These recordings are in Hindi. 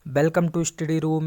वेलकम टू स्टडी रूम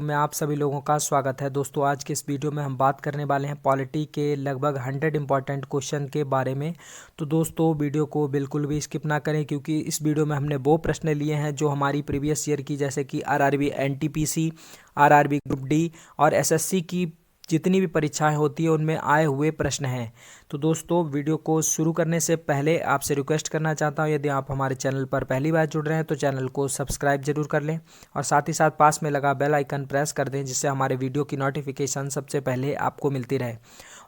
में आप सभी लोगों का स्वागत है। दोस्तों आज के इस वीडियो में हम बात करने वाले हैं पॉलिटी के लगभग 100 इंपॉर्टेंट क्वेश्चन के बारे में। तो दोस्तों वीडियो को बिल्कुल भी स्किप ना करें, क्योंकि इस वीडियो में हमने वो प्रश्न लिए हैं जो हमारी प्रीवियस ईयर की, जैसे कि RRB NTPC, RRB group D और एसएससी की जितनी भी परीक्षाएं होती है उनमें आए हुए प्रश्न हैं। तो दोस्तों वीडियो को शुरू करने से पहले आपसे रिक्वेस्ट करना चाहता हूं, यदि आप हमारे चैनल पर पहली बार जुड़ रहे हैं तो चैनल को सब्सक्राइब जरूर कर लें और साथ ही साथ पास में लगा बेल आइकन प्रेस कर दें, जिससे हमारे वीडियो की नोटिफिकेशन सबसे पहले आपको मिलती रहे।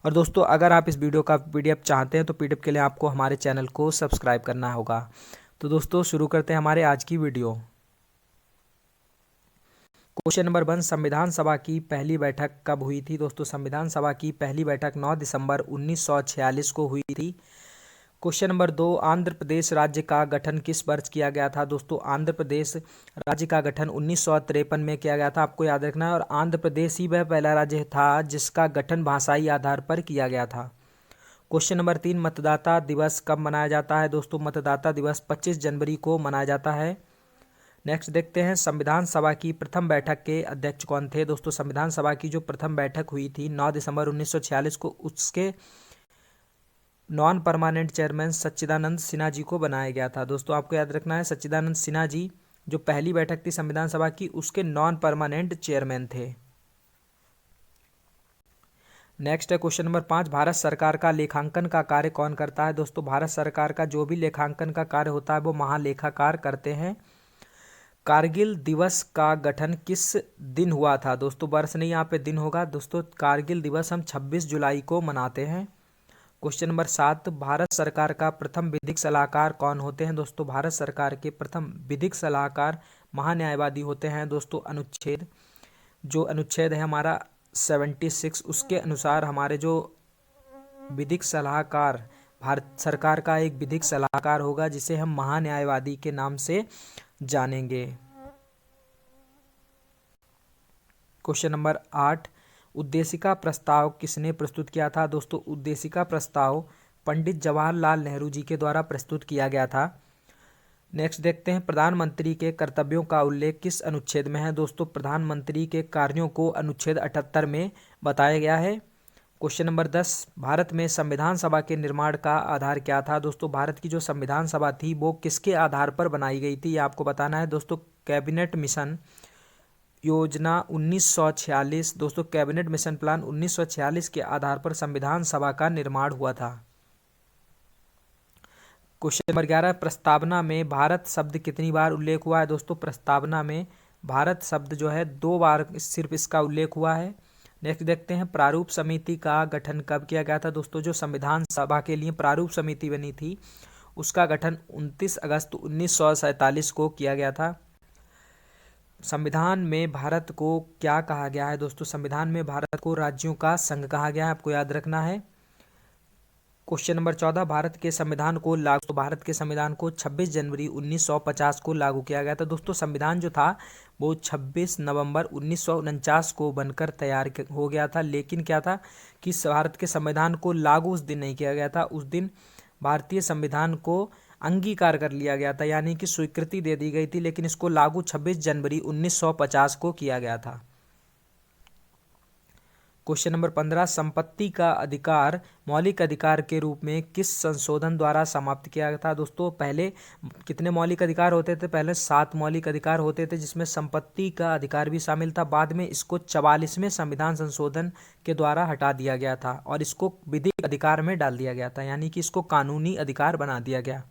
और दोस्तों अगर आप इस वीडियो का पीडीएफ चाहते हैं तो पीडीएफ के लिए आपको हमारे चैनल को सब्सक्राइब करना होगा। तो दोस्तों शुरू करते हैं हमारे आज की वीडियो। क्वेश्चन नंबर 1, संविधान सभा की पहली बैठक कब हुई थी? दोस्तों संविधान सभा की पहली बैठक 9 दिसंबर 1946 को हुई थी। क्वेश्चन नंबर 2, आंध्र प्रदेश राज्य का गठन किस वर्ष किया गया था? दोस्तों आंध्र प्रदेश राज्य का गठन 1953 में किया गया था, आपको याद रखना है। और आंध्र प्रदेश ही वह पहला राज्य था जिसका गठन भाषाई आधार पर किया गया था। क्वेश्चन नंबर 3, मतदाता दिवस कब मनाया जाता है? दोस्तों मतदाता दिवस 25 जनवरी को मनाया जाता है। नेक्स्ट देखते हैं, संविधान सभा की प्रथम बैठक के अध्यक्ष कौन थे? दोस्तों संविधान सभा की जो प्रथम बैठक हुई थी 9 दिसंबर 1946 को, उसके नॉन परमानेंट चेयरमैन सच्चिदानंद सिन्हा जी को बनाया गया था। दोस्तों आपको याद रखना है, सच्चिदानंद सिन्हा जी जो पहली बैठक थी संविधान सभा की, उसके नॉन परमानेंट चेयरमैन थे। नेक्स्ट है क्वेश्चन नंबर 5, भारत सरकार का लेखांकन का कार्य कौन करता है? दोस्तों भारत सरकार का जो भी लेखांकन का कार्य होता है वो महालेखाकार करते हैं। कारगिल दिवस का गठन किस दिन हुआ था? दोस्तों वर्ष नहीं, यहाँ पे दिन होगा। दोस्तों कारगिल दिवस हम 26 जुलाई को मनाते हैं। क्वेश्चन नंबर 7, भारत सरकार का प्रथम विधिक सलाहकार कौन होते हैं? दोस्तों भारत सरकार के प्रथम विधिक सलाहकार महान्यायवादी होते हैं। दोस्तों अनुच्छेद है हमारा 76, उसके अनुसार हमारे जो विधिक सलाहकार, भारत सरकार का एक विधिक सलाहकार होगा जिसे हम महान्यायवादी के नाम से जानेंगे। क्वेश्चन नंबर 8, उद्देशिका प्रस्ताव किसने प्रस्तुत किया था? दोस्तों उद्देशिका प्रस्ताव पंडित जवाहरलाल नेहरू जी के द्वारा प्रस्तुत किया गया था। नेक्स्ट देखते हैं, प्रधानमंत्री के कर्तव्यों का उल्लेख किस अनुच्छेद में है? दोस्तों प्रधानमंत्री के कार्यों को अनुच्छेद 78 में बताया गया है। क्वेश्चन नंबर 10, भारत में संविधान सभा के निर्माण का आधार क्या था? दोस्तों भारत की जो संविधान सभा थी वो किसके आधार पर बनाई गई थी, ये आपको बताना है। दोस्तों कैबिनेट मिशन योजना 1946, दोस्तों कैबिनेट मिशन प्लान 1946 के आधार पर संविधान सभा का निर्माण हुआ था। क्वेश्चन नंबर 11, प्रस्तावना में भारत शब्द कितनी बार उल्लेख हुआ है? दोस्तों प्रस्तावना में भारत शब्द जो है 2 बार सिर्फ इसका उल्लेख हुआ है। नेक्स्ट देखते हैं, प्रारूप समिति का गठन कब किया गया था? दोस्तों जो संविधान सभा के लिए प्रारूप समिति बनी थी उसका गठन 29 अगस्त 1947 को किया गया था। संविधान में भारत को क्या कहा गया है? दोस्तों संविधान में भारत को राज्यों का संघ कहा गया है, आपको याद रखना है। क्वेश्चन नंबर 14, भारत के संविधान को 26 जनवरी 1950 को लागू किया गया था। दोस्तों संविधान जो था वो 26 नवंबर 1949 को बनकर तैयार हो गया था, लेकिन क्या था कि भारत के संविधान को लागू उस दिन नहीं किया गया था। उस दिन भारतीय संविधान को अंगीकार कर लिया गया था, यानी कि स्वीकृति दे दी गई थी, लेकिन इसको लागू 26 जनवरी 1950 को किया गया था। क्वेश्चन नंबर 15, संपत्ति का अधिकार मौलिक अधिकार के रूप में किस संशोधन द्वारा समाप्त किया गया था? दोस्तों पहले कितने मौलिक अधिकार होते थे? पहले 7 मौलिक अधिकार होते थे, जिसमें संपत्ति का अधिकार भी शामिल था। बाद में इसको 44वें संविधान संशोधन के द्वारा हटा दिया गया था और इसको विधिक अधिकार में डाल दिया गया था, यानी कि इसको कानूनी अधिकार बना दिया गया।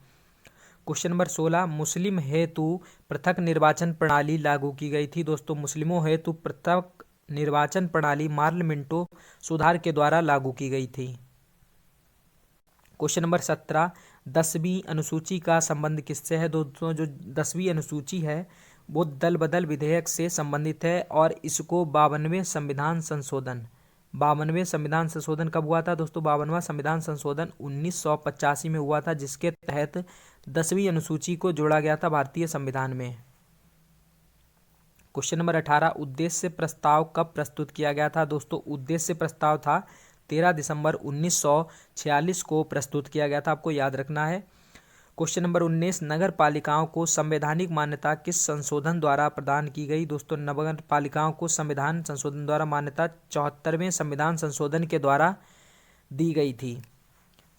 क्वेश्चन नंबर 16, मुस्लिम हेतु पृथक निर्वाचन प्रणाली लागू की गई थी। दोस्तों मुस्लिमों हेतु पृथक निर्वाचन प्रणाली मार्लिमेंटो सुधार के द्वारा लागू की गई थी। क्वेश्चन नंबर 17, 10वीं अनुसूची का संबंध किससे है? दोस्तों जो 10वीं अनुसूची है वो दल बदल विधेयक से संबंधित है और इसको 52वें संविधान संशोधन कब हुआ था? दोस्तों 52वां संविधान संशोधन 1985 में हुआ था, जिसके तहत 10वीं अनुसूची को जोड़ा गया था भारतीय संविधान में। क्वेश्चन नंबर 18, उद्देश्य प्रस्ताव कब प्रस्तुत किया गया था? दोस्तों उद्देश्य प्रस्ताव था 13 दिसंबर 1946 को प्रस्तुत किया गया था, आपको याद रखना है। क्वेश्चन नंबर 19, नगर पालिकाओं को संवैधानिक मान्यता किस संशोधन द्वारा प्रदान की गई? दोस्तों नगर पालिकाओं को संविधान संशोधन द्वारा मान्यता 74वें संविधान संशोधन के द्वारा दी गई थी।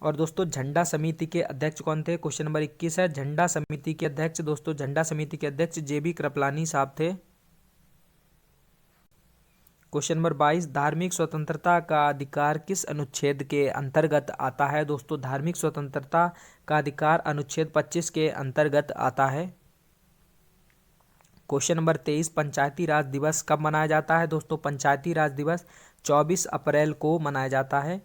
और दोस्तों झंडा समिति के अध्यक्ष कौन थे? क्वेश्चन नंबर 21 है, झंडा समिति के अध्यक्ष, दोस्तों झंडा समिति के अध्यक्ष JB कृपलानी साहब थे। क्वेश्चन नंबर 22, धार्मिक स्वतंत्रता का अधिकार किस अनुच्छेद के अंतर्गत आता है? दोस्तों धार्मिक स्वतंत्रता का अधिकार अनुच्छेद 25 के अंतर्गत आता है। क्वेश्चन नंबर 23, पंचायती राज दिवस कब मनाया जाता है? दोस्तों पंचायती राज दिवस 24 अप्रैल को मनाया जाता है।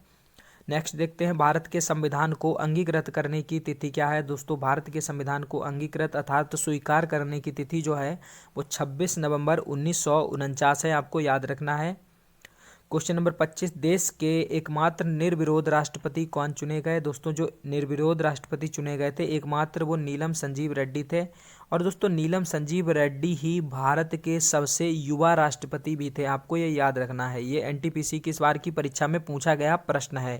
नेक्स्ट देखते हैं, भारत के संविधान को अंगीकृत करने की तिथि क्या है? दोस्तों भारत के संविधान को अंगीकृत अर्थात स्वीकार करने की तिथि जो है वो 26 नवंबर 1949 है, आपको याद रखना है। क्वेश्चन नंबर 25, देश के एकमात्र निर्विरोध राष्ट्रपति कौन चुने गए? दोस्तों जो निर्विरोध राष्ट्रपति चुने गए थे एकमात्र वो नीलम संजीव रेड्डी थे। और दोस्तों नीलम संजीव रेड्डी ही भारत के सबसे युवा राष्ट्रपति भी थे, आपको ये याद रखना है। ये NTPC की इस बार की परीक्षा में पूछा गया प्रश्न है।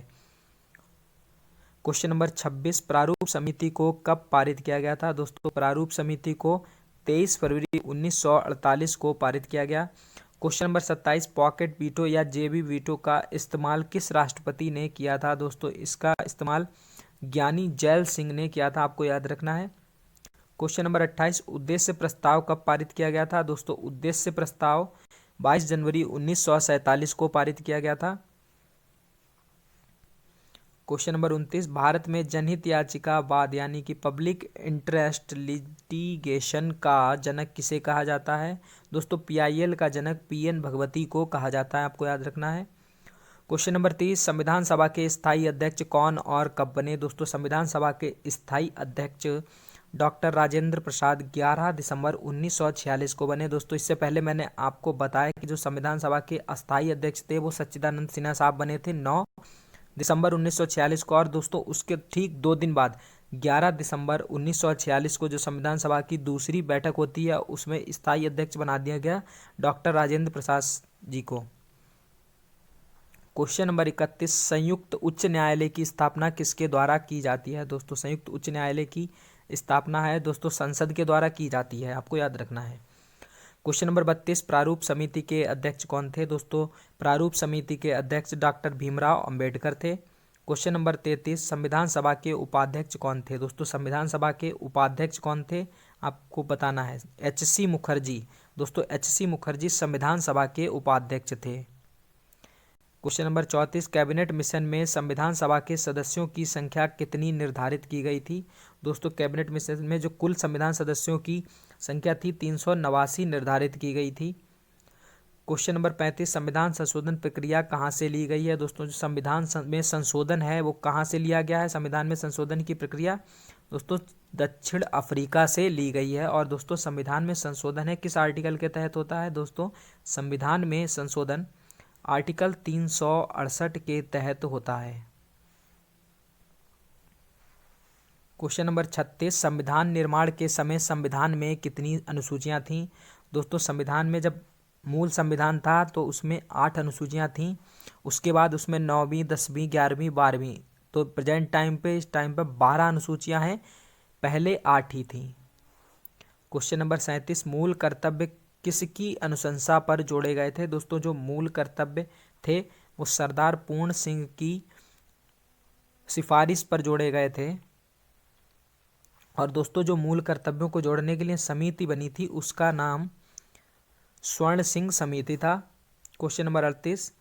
क्वेश्चन नंबर 26, प्रारूप समिति को कब पारित किया गया था? दोस्तों प्रारूप समिति को 23 फरवरी 1948 को पारित किया गया। क्वेश्चन नंबर 27, पॉकेट वीटो या JB वीटो का इस्तेमाल किस राष्ट्रपति ने किया था? दोस्तों इसका इस्तेमाल ज्ञानी जैल सिंह ने किया था, आपको याद रखना है। क्वेश्चन नंबर 28, उद्देश्य प्रस्ताव कब पारित किया गया था? दोस्तों उद्देश्य प्रस्ताव 22 जनवरी 1947 को पारित किया गया था। क्वेश्चन नंबर 29, भारत में जनहित याचिका वाद यानी कि पब्लिक इंटरेस्ट लिटिगेशन का जनक किसे कहा जाता है? दोस्तों PIL का जनक PN भगवती को कहा जाता है, आपको याद रखना है। क्वेश्चन नंबर 30, संविधान सभा के स्थायी अध्यक्ष कौन और कब बने? दोस्तों संविधान सभा के स्थायी अध्यक्ष डॉक्टर राजेंद्र प्रसाद 11 दिसंबर 1946 को बने। दोस्तों इससे पहले मैंने आपको बताया कि जो संविधान सभा के अस्थायी अध्यक्ष थे वो सच्चिदानंद सिन्हा साहब बने थे 9 दिसंबर 1946 को। और दोस्तों उसके ठीक 2 दिन बाद 11 दिसंबर 1946 को जो संविधान सभा की दूसरी बैठक होती है उसमें स्थायी अध्यक्ष बना दिया गया डॉक्टर राजेंद्र प्रसाद जी को। क्वेश्चन नंबर 31, संयुक्त उच्च न्यायालय की स्थापना किसके द्वारा की जाती है? दोस्तों संयुक्त उच्च न्यायालय की स्थापना है दोस्तों संसद के द्वारा की जाती है, आपको याद रखना है। क्वेश्चन नंबर 32, प्रारूप समिति के अध्यक्ष कौन थे? दोस्तों प्रारूप समिति के अध्यक्ष डॉक्टर भीमराव अंबेडकर थे। क्वेश्चन नंबर 33, संविधान सभा के उपाध्यक्ष कौन थे? दोस्तों संविधान सभा के उपाध्यक्ष कौन थे आपको बताना है, HC मुखर्जी। दोस्तों HC मुखर्जी संविधान सभा के उपाध्यक्ष थे। क्वेश्चन नंबर 34, कैबिनेट मिशन में संविधान सभा के सदस्यों की संख्या कितनी निर्धारित की गई थी? दोस्तों कैबिनेट मिशन में जो कुल संविधान सदस्यों की संख्या थी 389 निर्धारित की गई थी। क्वेश्चन नंबर 35, संविधान संशोधन प्रक्रिया कहाँ से ली गई है? दोस्तों जो संविधान में संशोधन है वो कहाँ से लिया गया है? संविधान में संशोधन की प्रक्रिया दोस्तों दक्षिण अफ्रीका से ली गई है। और दोस्तों संविधान में संशोधन है किस आर्टिकल के तहत होता है? दोस्तों संविधान में संशोधन आर्टिकल 368 के तहत होता है। क्वेश्चन नंबर 36, संविधान निर्माण के समय संविधान में कितनी अनुसूचियां थीं? दोस्तों संविधान में जब मूल संविधान था तो उसमें 8 अनुसूचियां थीं, उसके बाद उसमें 9वीं 10वीं 11वीं 12वीं, तो प्रेजेंट टाइम पे इस टाइम पे 12 अनुसूचियां हैं, पहले 8 ही थीं। क्वेश्चन नंबर 37, मूल कर्तव्य किसकी अनुशंसा पर जोड़े गए थे? दोस्तों जो मूल कर्तव्य थे वो सरदार पूर्ण सिंह की सिफारिश पर जोड़े गए थे। और दोस्तों जो मूल कर्तव्यों को जोड़ने के लिए समिति बनी थी उसका नाम स्वर्ण सिंह समिति था। क्वेश्चन नंबर 38,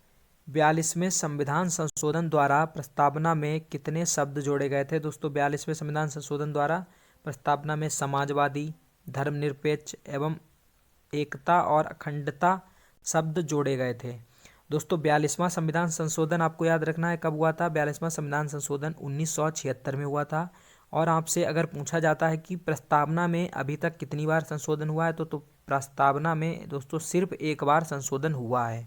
42वें संविधान संशोधन द्वारा प्रस्तावना में कितने शब्द जोड़े गए थे? दोस्तों 42वें संविधान संशोधन द्वारा प्रस्तावना में समाजवादी, धर्मनिरपेक्ष एवं एकता और अखंडता शब्द जोड़े गए थे। दोस्तों 42वां संविधान संशोधन आपको याद रखना है कब हुआ था? 42वां संविधान संशोधन 1976 में हुआ था। और आपसे अगर पूछा जाता है कि प्रस्तावना में अभी तक कितनी बार संशोधन हुआ है तो प्रस्तावना में दोस्तों सिर्फ एक बार संशोधन हुआ है।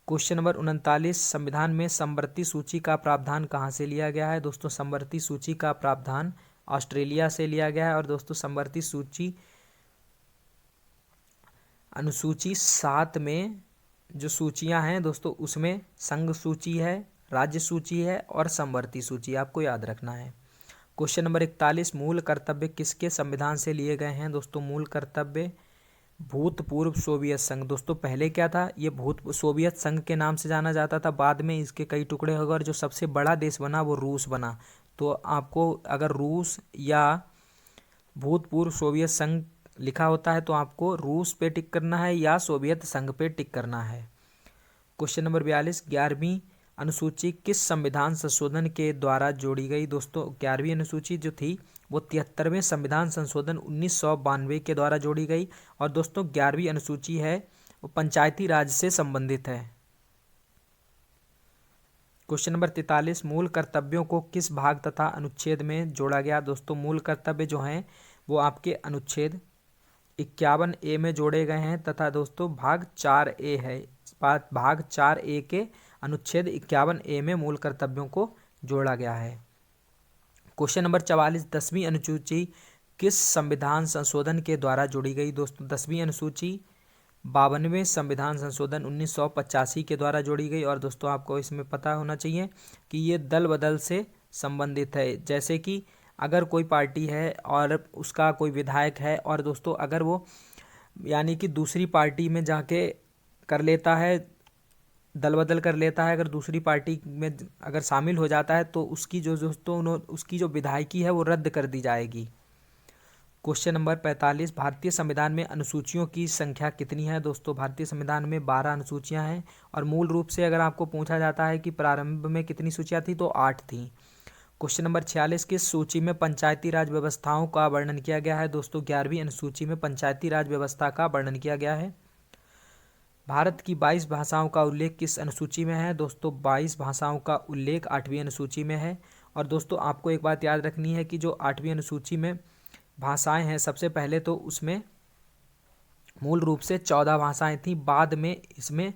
क्वेश्चन नंबर 39, संविधान में समवर्ती सूची का प्रावधान कहाँ से लिया गया है? दोस्तों समवर्ती सूची का प्रावधान ऑस्ट्रेलिया से लिया गया है। और दोस्तों समवर्ती सूची अनुसूची 7 में जो सूचियां हैं दोस्तों उसमें संघ सूची है, राज्य सूची है और समवर्ती सूची, आपको याद रखना है। क्वेश्चन नंबर 41, मूल कर्तव्य किसके संविधान से लिए गए हैं? दोस्तों मूल कर्तव्य भूतपूर्व सोवियत संघ। दोस्तों पहले क्या था, ये सोवियत संघ के नाम से जाना जाता था, बाद में इसके कई टुकड़े हो गए और जो सबसे बड़ा देश बना वो रूस बना। तो आपको अगर रूस या भूतपूर्व सोवियत संघ लिखा होता है तो आपको रूस पे टिक करना है या सोवियत संघ पे टिक करना है। क्वेश्चन नंबर 42, 11वीं अनुसूची किस संविधान संशोधन के द्वारा जोड़ी गई? दोस्तों 11वीं अनुसूची जो थी वो 73वें संविधान संशोधन 1992 के द्वारा जोड़ी गई। और दोस्तों 11वीं अनुसूची है वो पंचायती राज से संबंधित है। क्वेश्चन नंबर 43, मूल कर्तव्यों को किस भाग तथा अनुच्छेद में जोड़ा गया? दोस्तों मूल कर्तव्य जो हैं वो आपके अनुच्छेद 51A में जोड़े गए हैं तथा दोस्तों भाग 4A है। भाग 4A के अनुच्छेद 51A में मूल कर्तव्यों को जोड़ा गया है। क्वेश्चन नंबर 44, 10वीं अनुसूची किस संविधान संशोधन के द्वारा जोड़ी गई? दोस्तों 10वीं अनुसूची 52वें संविधान संशोधन 1985 के द्वारा जोड़ी गई। और दोस्तों आपको इसमें पता होना चाहिए कि ये दल बदल से संबंधित है। जैसे कि अगर कोई पार्टी है और उसका कोई विधायक है और दोस्तों अगर वो यानी कि दूसरी पार्टी में जाके कर लेता है, दल बदल कर लेता है, अगर दूसरी पार्टी में अगर शामिल हो जाता है तो उसकी जो दोस्तों उसकी जो विधायकी है वो रद्द कर दी जाएगी। क्वेश्चन नंबर 45, भारतीय संविधान में अनुसूचियों की संख्या कितनी है? दोस्तों भारतीय संविधान में 12 अनुसूचियां हैं और मूल रूप से अगर आपको पूछा जाता है कि प्रारंभ में कितनी सूचियां थी तो 8 थी। क्वेश्चन नंबर 46, किस सूची में पंचायती राज व्यवस्थाओं का वर्णन किया गया है? दोस्तों 11वीं अनुसूची में पंचायती राज व्यवस्था का वर्णन किया गया है। भारत की 22 भाषाओं का उल्लेख किस अनुसूची में है? दोस्तों 22 भाषाओं का उल्लेख 8वीं अनुसूची में है। और दोस्तों आपको एक बात याद रखनी है कि जो 8वीं अनुसूची में भाषाएं हैं, सबसे पहले तो उसमें मूल रूप से 14 भाषाएं थी, बाद में इसमें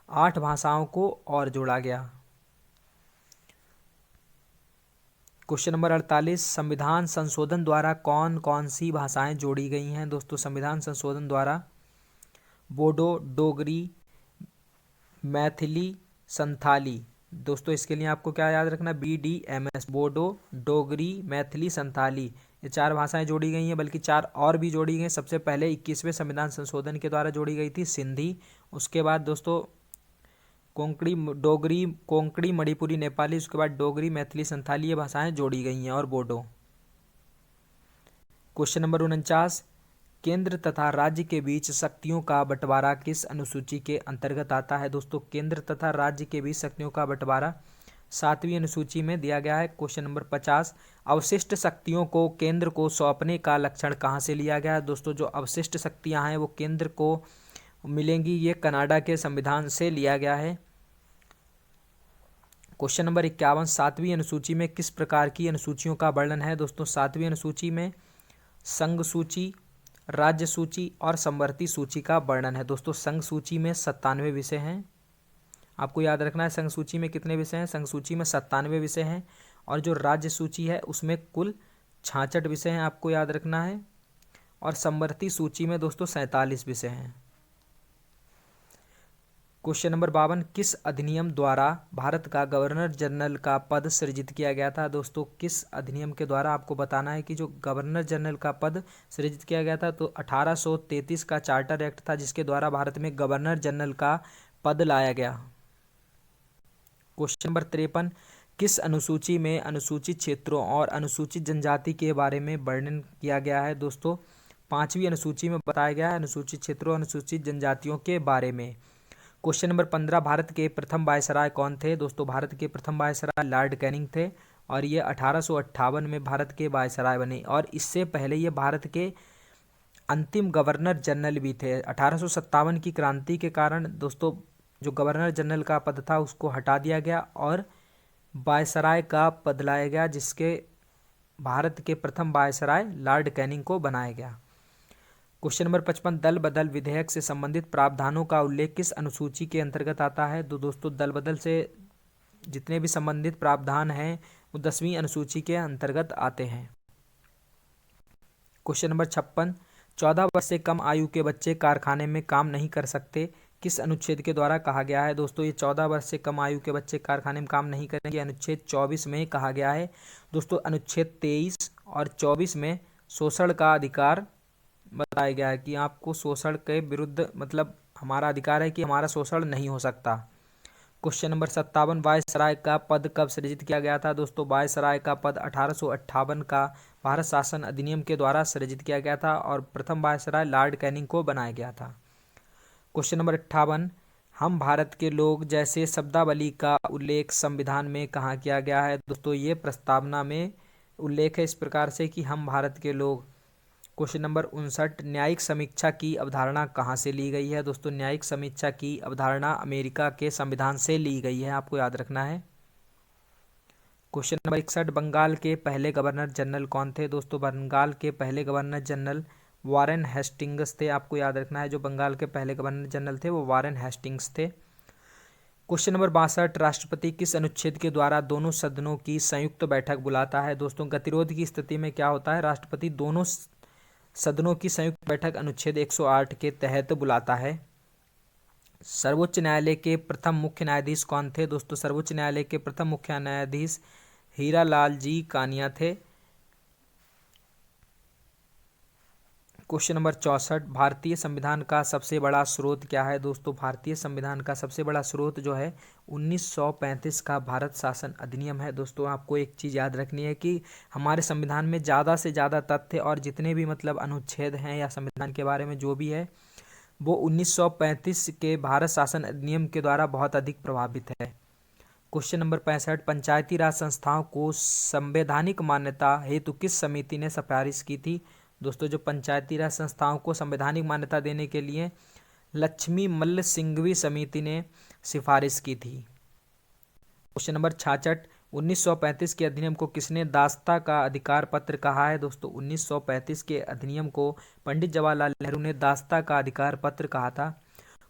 8 भाषाओं को और जोड़ा गया। क्वेश्चन नंबर 48, संविधान संशोधन द्वारा कौन कौन सी भाषाएं जोड़ी गई हैं? दोस्तों संविधान संशोधन द्वारा बोडो, डोगरी, मैथिली, संथाली। दोस्तों इसके लिए आपको क्या याद रखना, BDMS, बोडो, डोगरी, मैथिली, संथाली, ये 4 भाषाएं जोड़ी गई हैं, बल्कि 4 और भी जोड़ी गई। सबसे पहले 21वें संविधान संशोधन के द्वारा जोड़ी गई थी सिंधी। उसके बाद दोस्तों कोंकणी, मणिपुरी, नेपाली, उसके बाद डोगरी, मैथिली, संथाली ये भाषाएं जोड़ी गई हैं और बोडो। क्वेश्चन नंबर 49, केंद्र तथा राज्य के बीच शक्तियों का बंटवारा किस अनुसूची के अंतर्गत आता है? दोस्तों केंद्र तथा राज्य के बीच शक्तियों का बंटवारा 7वीं अनुसूची में दिया गया है। क्वेश्चन नंबर 50, अवशिष्ट शक्तियों को केंद्र को सौंपने का लक्षण कहाँ से लिया गया है? दोस्तों जो अवशिष्ट शक्तियाँ हैं वो केंद्र को मिलेंगी, ये कनाडा के संविधान से लिया गया है। क्वेश्चन नंबर 51, 7वीं अनुसूची में किस प्रकार की अनुसूचियों का वर्णन है? दोस्तों 7वीं अनुसूची में संघ सूची, राज्य सूची और समवर्ती सूची का वर्णन है। दोस्तों संघ सूची में 97 विषय हैं, आपको याद रखना है। संघ सूची में कितने विषय हैं? संघ सूची में 97 विषय हैं। और जो राज्य सूची है उसमें कुल 66 विषय हैं, आपको याद रखना है। और समवर्ती सूची में दोस्तों 47 विषय हैं। क्वेश्चन नंबर 52, किस अधिनियम द्वारा भारत का गवर्नर जनरल का पद सृजित किया गया था? दोस्तों किस अधिनियम के द्वारा आपको बताना है कि जो गवर्नर जनरल का पद सृजित किया गया था? तो 1833 का चार्टर एक्ट था जिसके द्वारा भारत में गवर्नर जनरल का पद लाया गया। क्वेश्चन नंबर 53, किस अनुसूची में अनुसूचित क्षेत्रों और अनुसूचित जनजाति के बारे में वर्णन किया गया है? दोस्तों 5वीं अनुसूची में बताया गया है अनुसूचित क्षेत्रों, अनुसूचित जनजातियों के बारे में। क्वेश्चन नंबर 15, भारत के प्रथम वायसराय कौन थे? दोस्तों भारत के प्रथम वायसराय लॉर्ड कैनिंग थे और ये 1858 में भारत के वायसराय बने। और इससे पहले ये भारत के अंतिम गवर्नर जनरल भी थे। 1857 की क्रांति के कारण दोस्तों जो गवर्नर जनरल का पद था उसको हटा दिया गया और वायसराय का पद लाया गया, जिसके भारत के प्रथम वायसराय लॉर्ड कैनिंग को बनाया गया। क्वेश्चन नंबर 55, दल बदल विधेयक से संबंधित प्रावधानों का उल्लेख किस अनुसूची के अंतर्गत आता है? तो दोस्तों दल बदल से जितने भी संबंधित प्रावधान हैं वो 10वीं अनुसूची के अंतर्गत आते हैं। क्वेश्चन नंबर 56, 14 वर्ष से कम आयु के बच्चे कारखाने में काम नहीं कर सकते, किस अनुच्छेद के द्वारा कहा गया है दोस्तों? ये 14 वर्ष से कम आयु के बच्चे कारखाने में काम नहीं करेंगे, अनुच्छेद 24 में कहा गया है दोस्तों। अनुच्छेद 23 और 24 में शोषण का अधिकार बताया गया है कि आपको शोषण के विरुद्ध मतलब हमारा अधिकार है कि हमारा शोषण नहीं हो सकता। क्वेश्चन नंबर 57, वायसराय का पद कब सृजित किया गया था दोस्तों? वायसराय का पद 1858 का भारत शासन अधिनियम के द्वारा सृजित किया गया था और प्रथम वायसराय लॉर्ड कैनिंग को बनाया गया था। क्वेश्चन नंबर 58, हम भारत के लोग जैसे शब्दावली का उल्लेख संविधान में कहाँ किया गया है दोस्तों? ये प्रस्तावना में उल्लेख है इस प्रकार से कि हम भारत के लोग। क्वेश्चन नंबर 59, न्यायिक समीक्षा की अवधारणा कहाँ से ली गई है दोस्तों? न्यायिक समीक्षा की अवधारणा अमेरिका के संविधान से ली गई है, आपको याद रखना है। क्वेश्चन नंबर 61, बंगाल के पहले गवर्नर जनरल कौन थे दोस्तों? बंगाल के पहले गवर्नर जनरल वारेन हेस्टिंग्स थे, आपको याद रखना है। जो बंगाल के पहले गवर्नर जनरल थे वो वारेन हेस्टिंग्स थे। क्वेश्चन नंबर 62, राष्ट्रपति किस अनुच्छेद के द्वारा दोनों सदनों की संयुक्त बैठक बुलाता है दोस्तों? गतिरोध की स्थिति में क्या होता है? राष्ट्रपति दोनों सदनों की संयुक्त बैठक अनुच्छेद 108 के तहत बुलाता है। सर्वोच्च न्यायालय के प्रथम मुख्य न्यायाधीश कौन थे दोस्तों? सर्वोच्च न्यायालय के प्रथम मुख्य न्यायाधीश हीरालाल जी कानिया थे। क्वेश्चन नंबर 64, भारतीय संविधान का सबसे बड़ा स्रोत क्या है दोस्तों? भारतीय संविधान का सबसे बड़ा स्रोत जो है 1935 का भारत शासन अधिनियम है दोस्तों। आपको एक चीज़ याद रखनी है कि हमारे संविधान में ज़्यादा से ज़्यादा तथ्य और जितने भी मतलब अनुच्छेद हैं या संविधान के बारे में जो भी है वो 1935 के भारत शासन अधिनियम के द्वारा बहुत अधिक प्रभावित है। क्वेश्चन नंबर 65, पंचायती राज संस्थाओं को संवैधानिक मान्यता हेतु किस समिति ने सिफारिश की थी दोस्तों? जो पंचायती राज संस्थाओं को संवैधानिक मान्यता देने के लिए लक्ष्मी मल्ल सिंघवी समिति ने सिफारिश की थी। क्वेश्चन नंबर 66, 1935 के अधिनियम को किसने दासता का अधिकार पत्र कहा है दोस्तों? 1935 के अधिनियम को पंडित जवाहरलाल नेहरू ने दासता का अधिकार पत्र कहा था।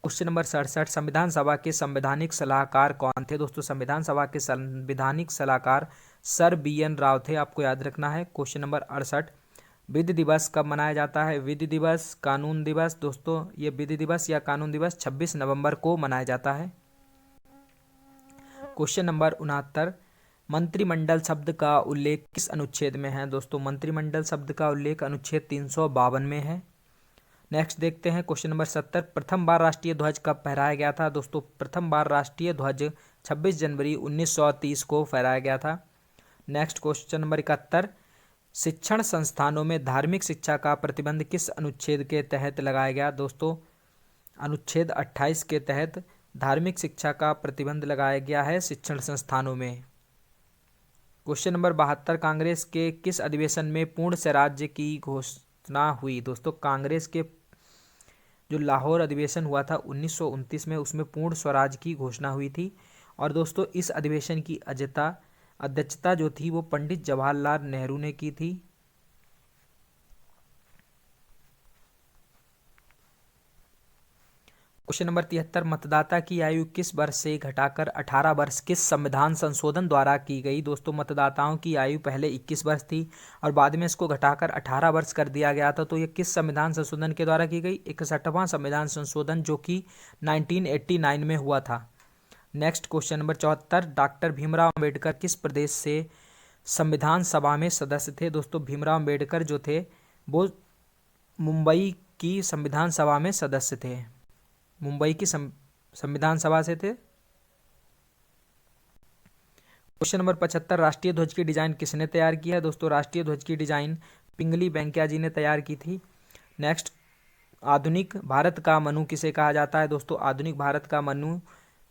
क्वेश्चन नंबर 67, संविधान सभा के संवैधानिक सलाहकार कौन थे दोस्तों? संविधान सभा के संवैधानिक सलाहकार सर BN राव थे, आपको याद रखना है। क्वेश्चन नंबर 68, विधि दिवस कब मनाया जाता है? विधि दिवस, कानून दिवस दोस्तों, ये विधि दिवस या कानून दिवस 26 नवंबर को मनाया जाता है। क्वेश्चन नंबर 69, मंत्रिमंडल शब्द का उल्लेख किस अनुच्छेद में है दोस्तों? मंत्रिमंडल शब्द का उल्लेख अनुच्छेद 352 में है। नेक्स्ट देखते हैं क्वेश्चन नंबर 70, प्रथम बार राष्ट्रीय ध्वज कब फहराया गया था दोस्तों? प्रथम बार राष्ट्रीय ध्वज 26 जनवरी 1930 को फहराया गया था। नेक्स्ट क्वेश्चन नंबर 71, शिक्षण संस्थानों में धार्मिक शिक्षा का प्रतिबंध किस अनुच्छेद के तहत लगाया गया दोस्तों? अनुच्छेद 28 के तहत धार्मिक शिक्षा का प्रतिबंध लगाया गया है शिक्षण संस्थानों में। क्वेश्चन नंबर 72, कांग्रेस के किस अधिवेशन में पूर्ण स्वराज्य की घोषणा हुई दोस्तों? कांग्रेस के जो लाहौर अधिवेशन हुआ था 1929 में, उसमें पूर्ण स्वराज की घोषणा हुई थी। और दोस्तों इस अधिवेशन की अध्यक्षता जो थी वो पंडित जवाहरलाल नेहरू ने की थी। क्वेश्चन नंबर 73, मतदाता की आयु किस वर्ष से घटाकर 18 वर्ष किस संविधान संशोधन द्वारा की गई दोस्तों? मतदाताओं की आयु पहले 21 वर्ष थी और बाद में इसको घटाकर 18 वर्ष कर दिया गया था। तो ये किस संविधान संशोधन के द्वारा की गई? 61वां संविधान संशोधन जो कि 1989 में हुआ था। Next question number 74, doctor Bhimrao Ambedkar किस प्रदेश से संविधान सभा में सदस्य थे दोस्तों? भीमराव अम्बेडकर जो थे वो मुंबई की संविधान सभा में सदस्य थे, मुंबई की संविधान सभा से थे। क्वेश्चन नंबर 75, राष्ट्रीय ध्वज की डिजाइन किसने तैयार किया है दोस्तों? राष्ट्रीय ध्वज की डिजाइन पिंगली वेंकैया जी ने तैयार की थी। नेक्स्ट, आधुनिक भारत का मनु किसे कहा जाता है दोस्तों? आधुनिक भारत का मनु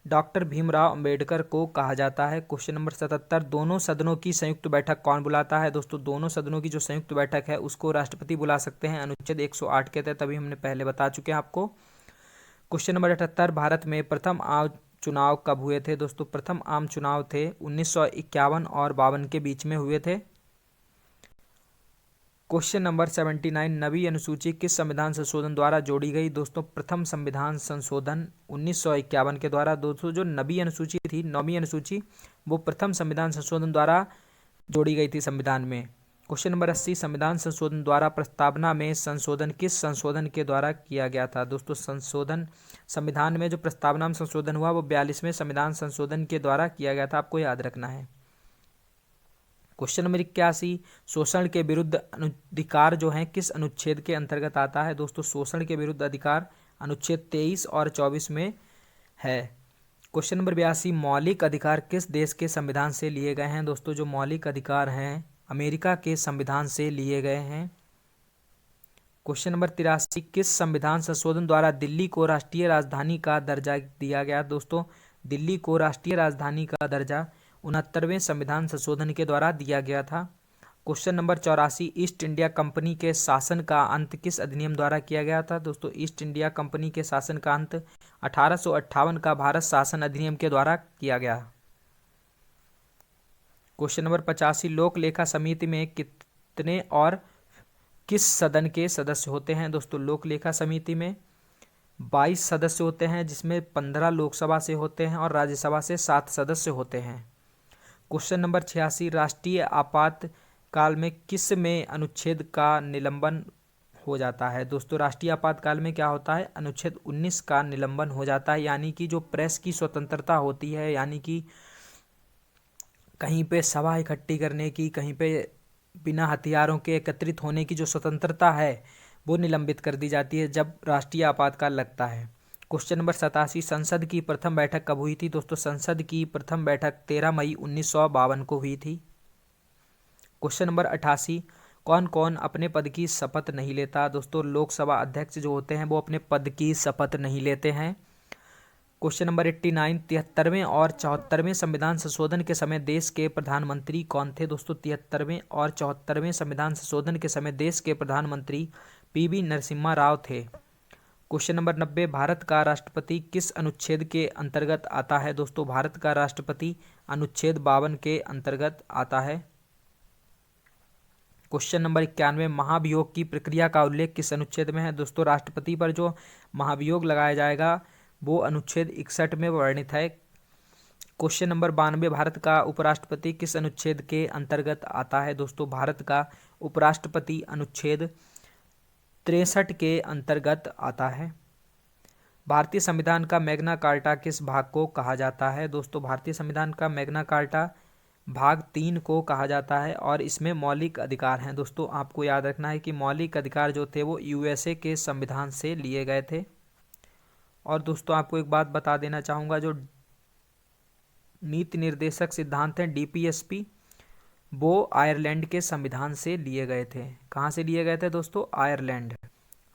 डॉक्टर भीमराव अंबेडकर को कहा जाता है। क्वेश्चन नंबर 77, दोनों सदनों की संयुक्त बैठक कौन बुलाता है दोस्तों? दोनों सदनों की जो संयुक्त बैठक है उसको राष्ट्रपति बुला सकते हैं, अनुच्छेद 108 के तहत अभी हमने पहले बता चुके हैं आपको। क्वेश्चन नंबर 78, भारत में प्रथम आम चुनाव कब हुए थे दोस्तों? प्रथम आम चुनाव थे 1951 और 52 के बीच में हुए थे। क्वेश्चन नंबर 79, नवीं अनुसूची किस संविधान संशोधन द्वारा जोड़ी गई दोस्तों? प्रथम संविधान संशोधन 1951 के द्वारा। दोस्तों जो नवीं अनुसूची थी, 9वीं अनुसूची, वो प्रथम संविधान संशोधन द्वारा जोड़ी गई थी संविधान में। क्वेश्चन नंबर 80, संविधान संशोधन द्वारा प्रस्तावना में संशोधन किस संशोधन के द्वारा किया गया था? दोस्तों संविधान में जो प्रस्तावना में संशोधन हुआ वो 42वें संविधान संशोधन के द्वारा किया गया था, आपको याद रखना है। क्वेश्चन नंबर 81, शोषण के विरुद्ध अधिकार जो है किस अनुच्छेद के अंतर्गत आता है? दोस्तों शोषण के विरुद्ध अधिकार अनुच्छेद 23 और 24 में है। क्वेश्चन नंबर 82, मौलिक अधिकार किस देश के संविधान से लिए गए हैं? दोस्तों जो मौलिक अधिकार हैं अमेरिका के संविधान से लिए गए हैं। क्वेश्चन नंबर 83, किस संविधान संशोधन द्वारा दिल्ली को राष्ट्रीय राजधानी का दर्जा दिया गया? दोस्तों दिल्ली को राष्ट्रीय राजधानी का दर्जा 69वें संविधान संशोधन के द्वारा दिया गया था। Question number 84, east India company के शासन का अंत किस अधिनियम द्वारा किया गया था? दोस्तों ईस्ट इंडिया कंपनी के शासन का अंत 1858 का भारत शासन अधिनियम के द्वारा किया गया। क्वेश्चन नंबर 85, लोक लेखा समिति में कितने और किस सदन के सदस्य होते हैं? दोस्तों लोक लेखा समिति में 22 सदस्य होते हैं, जिसमें 15 लोकसभा से होते हैं और राज्यसभा से 7 सदस्य होते हैं। क्वेश्चन नंबर 86, राष्ट्रीय आपातकाल में किस में अनुच्छेद का निलंबन हो जाता है? दोस्तों राष्ट्रीय आपातकाल में क्या होता है? अनुच्छेद 19 का निलंबन हो जाता है, यानी कि जो प्रेस की स्वतंत्रता होती है, यानी कि कहीं पे सभा इकट्ठी करने की, कहीं पे बिना हथियारों के एकत्रित होने की जो स्वतंत्रता है वो निलंबित कर दी जाती है जब राष्ट्रीय आपातकाल लगता है। क्वेश्चन नंबर 87, संसद की प्रथम बैठक कब हुई थी? दोस्तों संसद की प्रथम बैठक 13 मई 1952 को हुई थी। क्वेश्चन नंबर 88, कौन कौन अपने पद की शपथ नहीं लेता? दोस्तों लोकसभा अध्यक्ष जो होते हैं वो अपने पद की शपथ नहीं लेते हैं। क्वेश्चन नंबर 89, 73वें और 74वें संविधान संशोधन के समय देश के प्रधानमंत्री कौन थे? दोस्तों 73वें और 74वें संविधान संशोधन के समय देश के प्रधानमंत्री पीवी नरसिम्हा राव थे। क्वेश्चन नंबर 90, भारत का राष्ट्रपति किस अनुच्छेद के अंतर्गत आता है? दोस्तों भारत का राष्ट्रपति अनुच्छेद 52 के अंतर्गत आता है। क्वेश्चन नंबर 91, महाभियोग की प्रक्रिया का उल्लेख किस अनुच्छेद में है? दोस्तों राष्ट्रपति पर जो महाभियोग लगाया जाएगा वो अनुच्छेद 61 में वर्णित है। क्वेश्चन नंबर 92, भारत का उपराष्ट्रपति किस अनुच्छेद के अंतर्गत आता है? दोस्तों भारत का उपराष्ट्रपति अनुच्छेद 63 के अंतर्गत आता है। भारतीय संविधान का मैग्ना कार्टा किस भाग को कहा जाता है? दोस्तों भारतीय संविधान का मैग्ना कार्टा भाग 3 को कहा जाता है और इसमें मौलिक अधिकार हैं। दोस्तों आपको याद रखना है कि मौलिक अधिकार जो थे वो यूएसए के संविधान से लिए गए थे। और दोस्तों आपको एक बात बता देना चाहूँगा, जो नीति निर्देशक सिद्धांत हैं डीपीएसपी वो आयरलैंड के संविधान से लिए गए थे। कहाँ से लिए गए थे दोस्तों? आयरलैंड।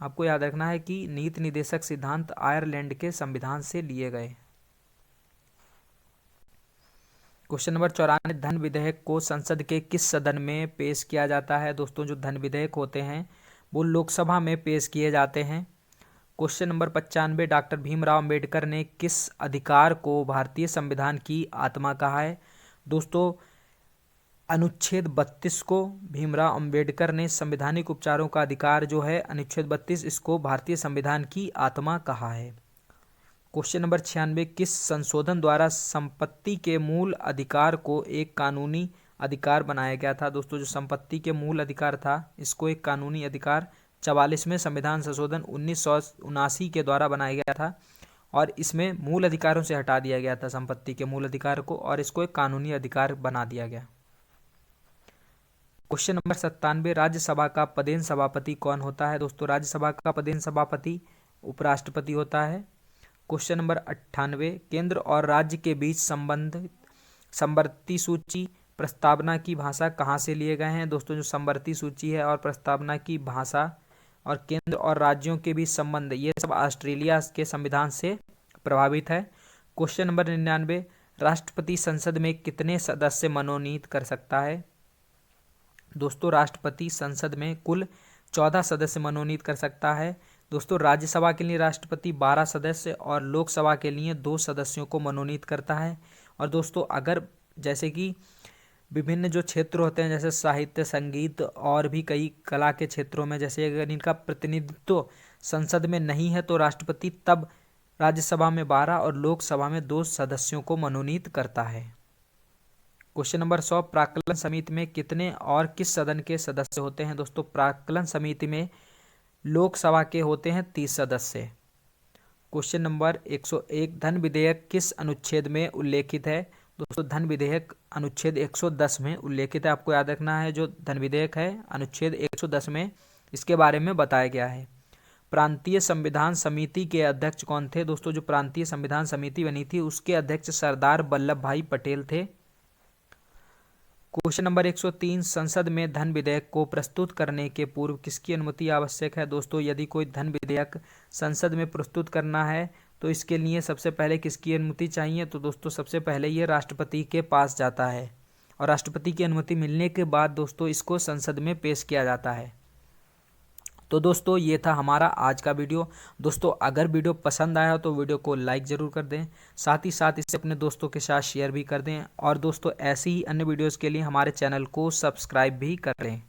आपको याद रखना है कि नीति निर्देशक सिद्धांत आयरलैंड के संविधान से लिए गए। क्वेश्चन नंबर 94, धन विधेयक को संसद के किस सदन में पेश किया जाता है? दोस्तों जो धन विधेयक होते हैं वो लोकसभा में पेश किए जाते हैं। Question number 95, doctor Bhimrao Ambedkar ने किस अधिकार को भारतीय संविधान की आत्मा कहा है? दोस्तों अनुच्छेद 32 को भीमराव अंबेडकर ने संवैधानिक उपचारों का अधिकार जो है अनुच्छेद 32 इसको भारतीय संविधान की आत्मा कहा है। क्वेश्चन नंबर 96, किस संशोधन द्वारा संपत्ति के मूल अधिकार को एक कानूनी अधिकार बनाया गया था? दोस्तों जो संपत्ति के मूल अधिकार था इसको एक कानूनी अधिकार 44वें संविधान संशोधन 1979 के द्वारा बनाया गया था और इसमें मूल अधिकारों से हटा दिया गया था संपत्ति के मूल अधिकार को और इसको एक कानूनी अधिकार बना दिया गया। क्वेश्चन नंबर 97, राज्यसभा का पदेन सभापति कौन होता है? दोस्तों राज्यसभा का पदेन सभापति उपराष्ट्रपति होता है। क्वेश्चन नंबर 98, केंद्र और राज्य के बीच संबंध समवर्ती सूची प्रस्तावना की भाषा कहाँ से लिए गए हैं? दोस्तों जो समवर्ती सूची है और प्रस्तावना की भाषा और केंद्र और राज्यों के बीच संबंध ये सब ऑस्ट्रेलिया के संविधान से प्रभावित है। क्वेश्चन नंबर 99, राष्ट्रपति संसद में कितने सदस्य मनोनीत कर सकता है? दोस्तों राष्ट्रपति संसद में कुल 14 सदस्य मनोनीत कर सकता है। दोस्तों राज्यसभा के लिए राष्ट्रपति 12 सदस्य और लोकसभा के लिए 2 सदस्यों को मनोनीत करता है। और दोस्तों अगर जैसे कि विभिन्न जो क्षेत्र होते हैं जैसे साहित्य, संगीत और भी कई कला के क्षेत्रों में जैसे अगर इनका प्रतिनिधित्व संसद में नहीं है तो राष्ट्रपति तब राज्यसभा में 12 और लोकसभा में 2 सदस्यों को मनोनीत करता है। क्वेश्चन नंबर 100, प्राक्कलन समिति में कितने और किस सदन के सदस्य होते हैं? दोस्तों प्राक्कलन समिति में लोकसभा के होते हैं 30 सदस्य। क्वेश्चन नंबर 101, धन विधेयक किस अनुच्छेद में उल्लेखित है? दोस्तों धन विधेयक अनुच्छेद 110 में उल्लेखित है। आपको याद रखना है, जो धन विधेयक है अनुच्छेद 110 में इसके बारे में बताया गया है। प्रांतीय संविधान समिति के अध्यक्ष कौन थे? दोस्तों जो प्रांतीय संविधान समिति बनी थी उसके अध्यक्ष सरदार वल्लभ भाई पटेल थे। क्वेश्चन नंबर 103, संसद में धन विधेयक को प्रस्तुत करने के पूर्व किसकी अनुमति आवश्यक है? दोस्तों यदि कोई धन विधेयक संसद में प्रस्तुत करना है तो इसके लिए सबसे पहले किसकी अनुमति चाहिए? तो दोस्तों सबसे पहले ये राष्ट्रपति के पास जाता है और राष्ट्रपति की अनुमति मिलने के बाद दोस्तों इसको संसद में पेश किया जाता है। तो दोस्तों ये था हमारा आज का वीडियो। दोस्तों अगर वीडियो पसंद आया हो तो वीडियो को लाइक ज़रूर कर दें, साथ ही साथ इसे अपने दोस्तों के साथ शेयर भी कर दें और दोस्तों ऐसी ही अन्य वीडियोज़ के लिए हमारे चैनल को सब्सक्राइब भी कर लें।